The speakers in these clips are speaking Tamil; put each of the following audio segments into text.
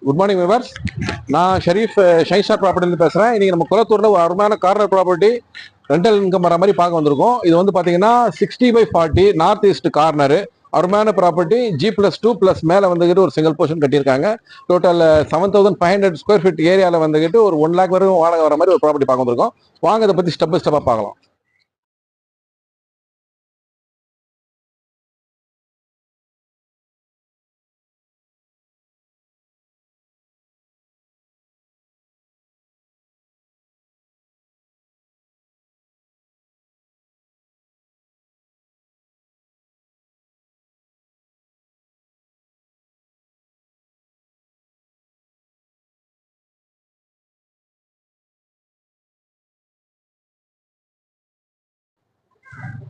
Good morning viewers. நான் ஷரீஃப் ஷைஸ்டார் ப்ராப்பர்ட்டிலேருந்து பேசுகிறேன். இன்றைக்கி நம்ம குளத்தூரில் ஒரு அருமையான கார்னர் ப்ராப்பர்ட்டி ரெண்டல் இன்கம் வர மாதிரி பார்க்க வந்திருக்கோம். இது வந்து பார்த்தீங்கன்னா 60/40 நார்த் ஈஸ்ட் கார்னரு. அருமையான ப்ராப்பர்ட்டி. G+2+ மேலே வந்துக்கிட்டு ஒரு சிங்கிள் போர்ஷன் கட்டியிருக்காங்க. டோட்டல் 7500 ஸ்கொயர் ஃபீட் ஏரியாவில் வந்துக்கிட்டு ஒரு 1 lakh வரைக்கும் வாடகை வர மாதிரி ஒரு ப்ராப்பர்ட்டி பார்க்க வந்திருக்கோம். வாங்க இதை பற்றி ஸ்டெப் பை ஸ்டெப்பாக பார்க்கலாம்.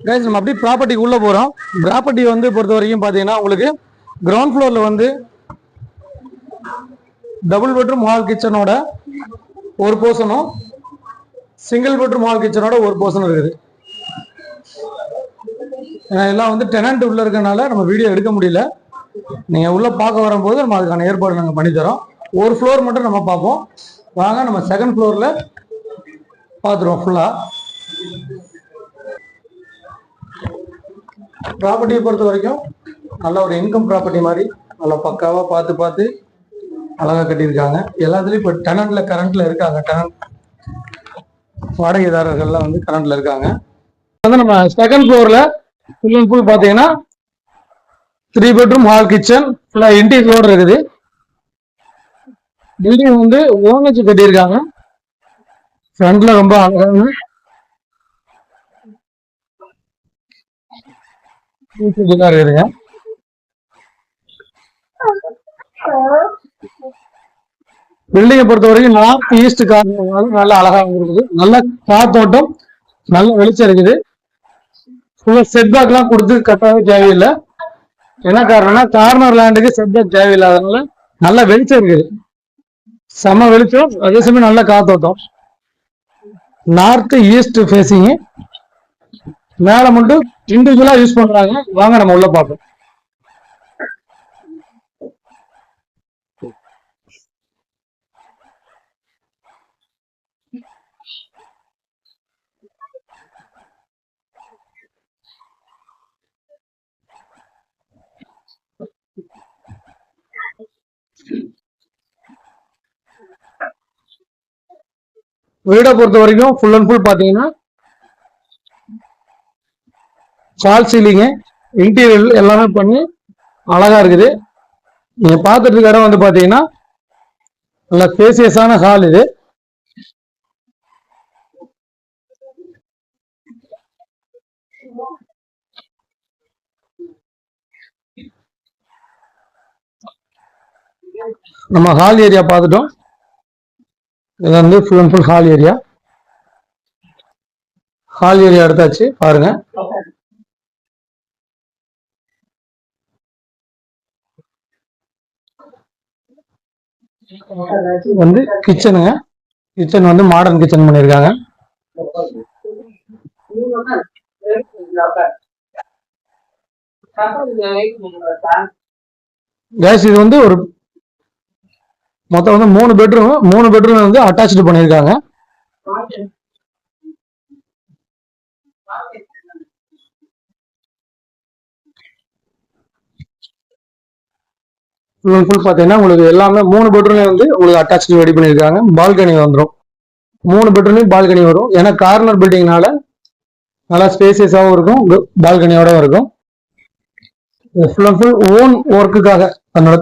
கைஸ், நம்ம அப்படியே ப்ராப்பர்ட்டிக்கு உள்ளே போகிறோம். ப்ராப்பர்ட்டி வந்து பொறுத்த வரைக்கும் பார்த்தீங்கன்னா உங்களுக்கு கிரவுண்ட் ஃப்ளோரில் வந்து டபுள் பெட்ரூம் ஹால் கிச்சனோட ஒரு போர்ஷனும் சிங்கிள் பெட்ரூம் ஹால் கிச்சனோட ஒரு போர்ஷனும் இருக்குது. எல்லாம் வந்து டெனண்ட் உள்ளே இருக்கனால நம்ம வீடியோ எடுக்க முடியல. நீங்கள் உள்ளே பார்க்க வரும்போது நம்ம அதுக்கான ஏற்பாடு நாங்கள் பண்ணித்தரோம். ஒரு ஃப்ளோர் மட்டும் நம்ம பார்ப்போம். வாங்க நம்ம செகண்ட் ஃப்ளோரில் பார்த்துருவோம். ஃபுல்லாக ப்ராப்பர்ட்டியை பொறுத்த வரைக்கும் நல்ல ஒரு இன்கம் ப்ராப்பர்ட்டி மாதிரி நல்லா பக்காவாக பார்த்து அழகாக கட்டியிருக்காங்க. எல்லாத்துலேயும் இப்போ டெனண்ட்ல கரண்ட்ல இருக்காங்க. டெனண்ட் வாடகைதாரர்கள்லாம் வந்து கரண்ட்ல இருக்காங்க. வந்து நம்ம செகண்ட் ஃப்ளோரில் ஃபுல் அண்ட் ஃபுல் பார்த்தீங்கன்னா 3 பெட்ரூம் ஹால் கிச்சன் ஃபுல்லாக இன்டீரியரோடு இருக்குது. பில்டிங் வந்து ஓனச்சு கட்டியிருக்காங்க. ஃப்ரண்ட்ல ரொம்ப அழகாக இருக்குதுங்க. பில்டிங்கை பொறுத்த வரைக்கும் நார்த் ஈஸ்ட் கார்னர் நல்ல அழகா இருக்குது. நல்ல காத்தோட்டம், நல்ல வெளிச்சம் இருக்குது. ஃபுல்லா செட்பேக் எல்லாம் கொடுத்து கட்டவே தேவையில்லை. என்ன காரணம்னா கார்னர் லேண்டுக்கு செட்பேக் தேவையில்லாதனால நல்ல வெளிச்சம் இருக்குது. செம வெளிச்சம், அதே சமயம் நல்ல காத்தோட்டம். நார்த் ஈஸ்ட் ஃபேஸிங் மேல மட்டும் இண்டிவிஜுவலா யூஸ் பண்றாங்க. வாங்க நம்ம உள்ள பார்ப்போம். வீடை பொறுத்த வரைக்கும் ஃபுல் அண்ட் ஃபுல் பாத்தீங்கன்னா ஃபால் சீலிங்கு இன்டீரியர் எல்லாமே பண்ணி அழகா இருக்குது. நீங்க பார்த்துட்டு இருக்க இடம் வந்து பாத்தீங்கன்னா நல்ல ஸ்பேசியஸான ஹால். இது நம்ம ஹால் ஏரியா பார்த்துட்டோம். இது வந்து full and full hall area. Hall area எடுத்தாச்சு பாருங்க. வந்து கிச்சனுங்க. கிச்சன் வந்து மாடர்ன் கிச்சன் பண்ணியிருக்காங்க. கேஸ் இது வந்து ஒரு மொத்தம் வந்து 3 பெட்ரூம். 3 பெட்ரூம் வந்து அட்டாச்சு பண்ணியிருக்காங்க. ஃபுல் அண்ட் ஃபுல் பார்த்தீங்கன்னா உங்களுக்கு எல்லாமே 3 பெட்ரூம்ல வந்து உங்களுக்கு அட்டாச்சு ரெடி பண்ணியிருக்காங்க. பால்கனி வந்துடும். 3 பெட்ரூம்லையும் பால்கனி வரும். ஏன்னா கார்னர் பில்டிங்னால நல்லா ஸ்பேசியஸாகவும் இருக்கும், பால்கனியோட இருக்கும். ஃபுல் அண்ட் ஃபுல் ஓன் ஒர்க்குக்காக தன்னோட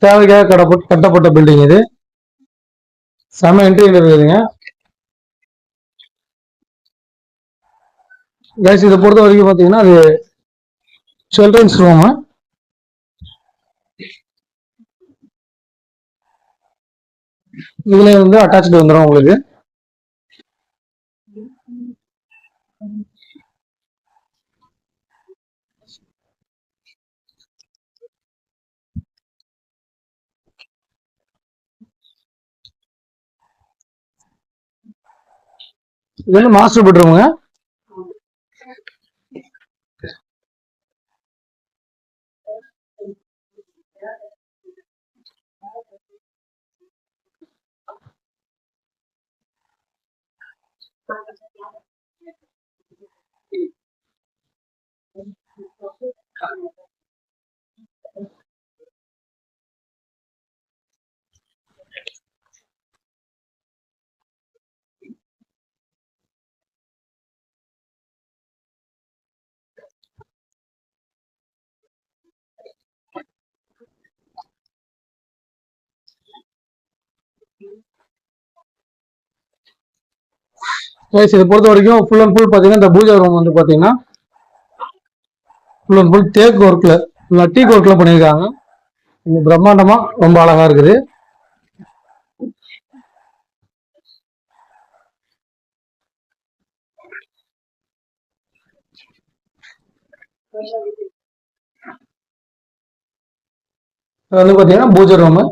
தேவைக்காக கட்டப்பட்ட பில்டிங் இது. செம இன்டீரியர் இருக்குதுங்க. கேஸ் இதை பொறுத்த வரைக்கும் பார்த்தீங்கன்னா அது சில்ட்ரன்ஸ் ரூமு. இதுல வந்து அட்டாச்சு வந்துடும் உங்களுக்கு. இது வந்து மாஸ்டர் பெட்ரூமுங்க. இதை பொறுத்த வரைக்கும் ஃபுல் அண்ட் ஃபுல் பாத்தீங்கன்னா இந்த பூஜா ரூம் வந்து பாத்தீங்கன்னா ஃபுல் அண்ட் ஃபுல் தேக்கு ஒர்க்ல டீக் ஒர்க்ல பண்ணியிருக்காங்க. பிரம்மாண்டமா ரொம்ப அழகா இருக்குது. வந்து பாத்தீங்கன்னா பூஜை ரூம்.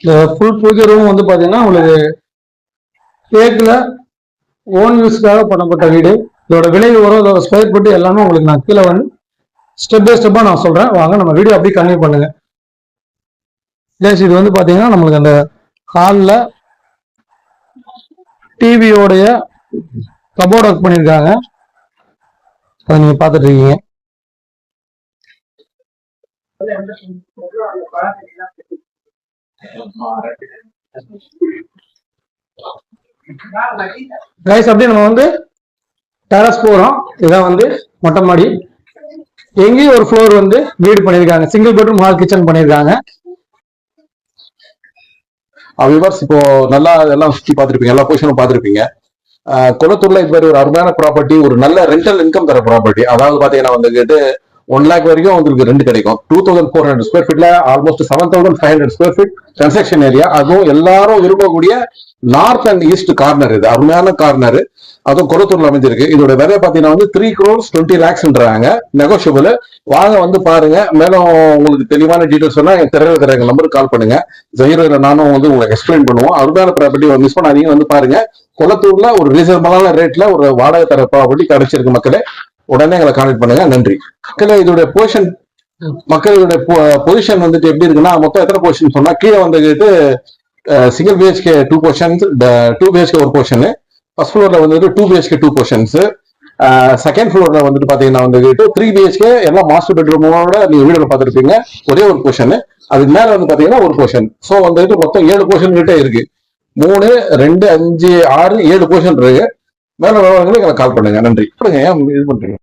இந்த ஃபுல் பூஜை ரூம் வந்து பாத்தீங்கன்னா உங்களுக்கு தேக்குல ஓன் யூஸ்க்காக பண்ணப்பட்ட வீடு. இதோட விலை வரும், இதோட ஸ்கொயர் ஃபீட் எல்லாமே உங்களுக்கு நான் கீழே வந்து ஸ்டெப் பை ஸ்டெப்பா நான் சொல்றேன். வாங்க நம்ம வீடியோ அப்படியே கன்டினியூ பண்ணுங்க. இது வந்து பாத்தீங்கன்னா நம்மளுக்கு அந்த ஹால்ல டிவியோடைய கபோர்ட் ஒர்க் பண்ணியிருக்காங்க. அதை நீங்க பாத்துட்டு இருக்கீங்க. அப்படியே நம்ம வந்து டெரஸ் போறோம். இதான் வந்து மொட்டை மாடி. எங்கேயும் ஒரு ஃப்ளோர் வந்து வீடு பண்ணிருக்காங்க. சிங்கிள் பெட்ரூம் ஹால் கிச்சன் பண்ணிருக்காங்க. வியூவர்ஸ் இப்போ நல்லா எல்லாம் சுற்றி பார்த்துருப்பீங்க, எல்லா பொசிஷனும் பார்த்துருப்பீங்க. குளத்தூர்ல இது மாதிரி ஒரு அருமையான ப்ராப்பர்ட்டி, ஒரு நல்ல ரெண்டல் இன்கம் தர ப்ராப்பர்ட்டி. அதாவது பாத்தீங்கன்னா வந்துட்டு 1 lakh வரைக்கும் உங்களுக்கு ரெண்டு கிடைக்கும். 2400 ஸ்கொயர் ஃபீட்ல almost 7500 square feet construction area. அதுவும் எல்லாரும் விரும்பக்கூடிய நார்த் அண்ட் ஈஸ்ட் கார்னர். இது அருமையான கார்னர், அதுவும் குளத்தூர்ல அமைஞ்சிருக்கு. இதோட விலை பாத்தீங்கன்னா வந்து 3 crores 20 lakhsன்றாங்க. நெகோஷியபிள். வாங்க வந்து பாருங்க. மேலும் உங்களுக்கு தெளிவான டீடைல்ஸ் சொன்னா என் திரையில தர நம்பருக்கு கால் பண்ணுங்க. ஜெயிரோல நானும் வந்து உங்களுக்கு எக்ஸ்பிளைன் பண்ணுவோம். அருமையான ப்ராப்பர்ட்டி மிஸ் பண்ணாதீங்க, வந்து பாருங்க. குளத்தூர்ல ஒரு ரீசனபிளான ரேட்ல ஒரு வாடகை தர ப்ராப்பர்ட்டி கிடைச்சிருக்கு மக்களே. உடனே எங்களை கான்டாக்ட் பண்ணுங்க. நன்றி மக்களே. இதோட பொசிஷன் மக்களோட பொசிஷன் வந்துட்டு எப்படி இருக்குன்னா, மொத்தம் எத்தனை பொசிஷன் சொன்னா கீழே வந்துட்டு சிங்கிள் பிஹெச்கே 2 portions, 2 BHK ஒரு போர்ஷன். ஃபர்ஸ்ட் ஃப்ளோர்ல வந்துட்டு 2 BHK 2 portions. செகண்ட் ஃப்ளோர்ல வந்துட்டு பாத்தீங்கன்னா வந்துட்டு 3 BHK எல்லாம் மாஸ்டர் பெட்ரூமோட நீங்க வீடியோல பாத்துருப்பீங்க. ஒரே ஒரு போர்ஷன். அதுக்கு மேல வந்து பாத்தீங்கன்னா ஒரு போர்ஷன். சோ வந்துட்டு மொத்தம் 7 போர்ஷன் கிட்ட இருக்கு. 3, 2, 5, 6, 7 போர்ஷன் இருக்கு. மேல எங்களை கால் பண்ணுங்க. நன்றி. இது பண்றீங்க.